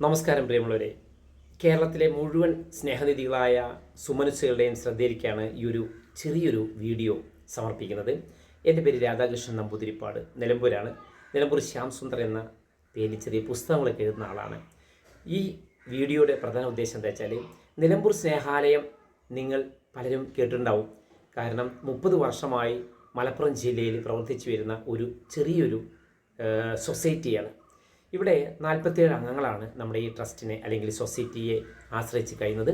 നമസ്കാരം പ്രിയമുള്ളവരെ. കേരളത്തിലെ മുഴുവൻ സ്നേഹനിധികളായ സുമനസ്സുകളുടെയും ശ്രദ്ധയിലേക്കാണ് ഈ ഒരു ചെറിയൊരു വീഡിയോ സമർപ്പിക്കുന്നത്. എൻ്റെ പേര് രാധാകൃഷ്ണൻ നമ്പൂതിരിപ്പാട്, നിലമ്പൂരാണ്. നിലമ്പൂർ ശ്യാം സുന്ദർ എന്ന പേരിൽ ചെറിയ പുസ്തകങ്ങളൊക്കെ എഴുതുന്ന ആളാണ്. ഈ വീഡിയോയുടെ പ്രധാന ഉദ്ദേശം എന്താ വെച്ചാൽ, നിലമ്പൂർ സ്നേഹാലയം നിങ്ങൾ പലരും കേട്ടിട്ടുണ്ടാവും. കാരണം 30 വർഷമായി മലപ്പുറം ജില്ലയിൽ പ്രവർത്തിച്ചു വരുന്ന ഒരു ചെറിയൊരു സൊസൈറ്റിയാണ്. ഇവിടെ 47 അംഗങ്ങളാണ് നമ്മുടെ ഈ ട്രസ്റ്റിനെ അല്ലെങ്കിൽ സൊസൈറ്റിയെ ആശ്രയിച്ച് കഴിയുന്നത്.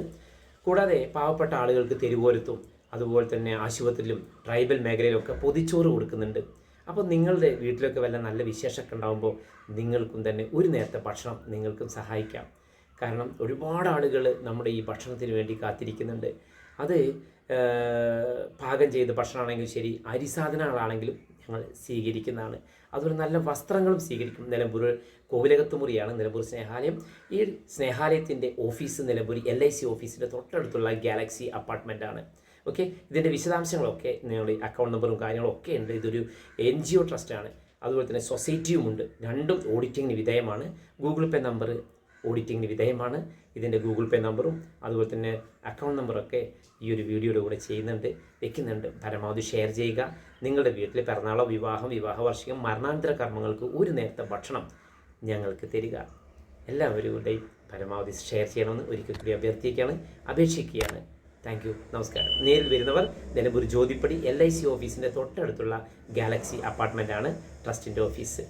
കൂടാതെ പാവപ്പെട്ട ആളുകൾക്ക് തെരുവോരത്തും അതുപോലെ തന്നെ ആശുപത്രിയിലും ട്രൈബൽ മേഖലയിലൊക്കെ പൊതിച്ചോറ് കൊടുക്കുന്നുണ്ട്. അപ്പോൾ നിങ്ങളുടെ വീട്ടിലൊക്കെ വല്ല നല്ല വിശേഷമൊക്കെ ഉണ്ടാകുമ്പോൾ നിങ്ങൾക്കും തന്നെ ഒരു നേരത്തെ ഭക്ഷണം നിങ്ങൾക്കും സഹായിക്കാം. കാരണം ഒരുപാട് ആളുകൾ നമ്മുടെ ഈ ഭക്ഷണത്തിന് വേണ്ടി കാത്തിരിക്കുന്നുണ്ട്. അത് പാകം ചെയ്ത ഭക്ഷണമാണെങ്കിലും ശരി, അരിസാധനങ്ങളാണെങ്കിലും ഞങ്ങൾ സ്വീകരിക്കുന്നതാണ്. അതുപോലെ നല്ല വസ്ത്രങ്ങളും സ്വീകരിക്കും. നിലമ്പൂർ കോവിലകത്തുമുറിയാണ് നിലമ്പൂർ സ്നേഹാലയം. ഈ സ്നേഹാലയത്തിൻ്റെ ഓഫീസ് നിലമ്പൂർ LIC ഓഫീസിൻ്റെ തൊട്ടടുത്തുള്ള ഗാലക്സി അപ്പാർട്ട്മെൻറ്റാണ്. ഓക്കെ, ഇതിൻ്റെ വിശദാംശങ്ങളൊക്കെ നിങ്ങൾ അക്കൗണ്ട് നമ്പറും കാര്യങ്ങളൊക്കെ ഉണ്ട്. ഇതൊരു NGO ട്രസ്റ്റാണ്. അതുപോലെ തന്നെ സൊസൈറ്റിയുമുണ്ട്. രണ്ടും ഓഡിറ്റിങ്ങിന് വിധേയമാണ്. ഗൂഗിൾ പേ നമ്പർ ഓഡിറ്റിങ്ങിന് വിധേയമാണ്. ഇതിൻ്റെ ഗൂഗിൾ പേ നമ്പറും അതുപോലെ തന്നെ അക്കൗണ്ട് നമ്പറൊക്കെ ഈ ഒരു വീഡിയോയുടെ കൂടെ വെക്കുന്നുണ്ട്. പരമാവധി ഷെയർ ചെയ്യുക. നിങ്ങളുടെ വീട്ടിൽ പിറന്നാളോ, വിവാഹം, വിവാഹവാർഷികം, മരണാനന്തര കർമ്മങ്ങൾക്ക് ഒരു നേരത്തെ ഭക്ഷണം ഞങ്ങൾക്ക് തരിക. എല്ലാവരുടെയും പരമാവധി ഷെയർ ചെയ്യണമെന്ന് ഒരിക്കൽ കൂടി അപേക്ഷിക്കുകയാണ്. താങ്ക് യു, നമസ്കാരം. നേരിൽ വരുന്നവർ നിലമ്പൂർ ജ്യോതിപ്പടി LIC ഓഫീസിൻ്റെ തൊട്ടടുത്തുള്ള ഗാലക്സി അപ്പാർട്ട്മെൻറ്റാണ് ട്രസ്റ്റിൻ്റെ ഓഫീസ്.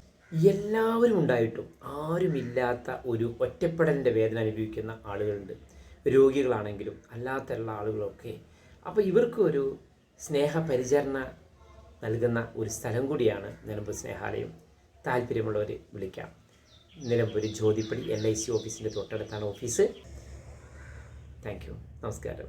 എല്ലാവരും ഉണ്ടായിട്ടും ആരുമില്ലാത്ത ഒരു ഒറ്റപ്പെടലിൻ്റെ വേദന അനുഭവിക്കുന്ന ആളുകളുണ്ട്. രോഗികളാണെങ്കിലും അല്ലാത്തുള്ള ആളുകളൊക്കെ. അപ്പോൾ ഇവർക്ക് ഒരു സ്നേഹപരിചരണ നൽകുന്ന ഒരു സ്ഥലം കൂടിയാണ് നിലമ്പൂർ സ്നേഹാലയം. താല്പര്യമുള്ളവർ വിളിക്കാം. നിലമ്പൂർ ജ്യോതിപ്പടി LIC ഓഫീസിൻ്റെ തൊട്ടടുത്താണ് ഓഫീസ്. താങ്ക് യു, നമസ്കാരം.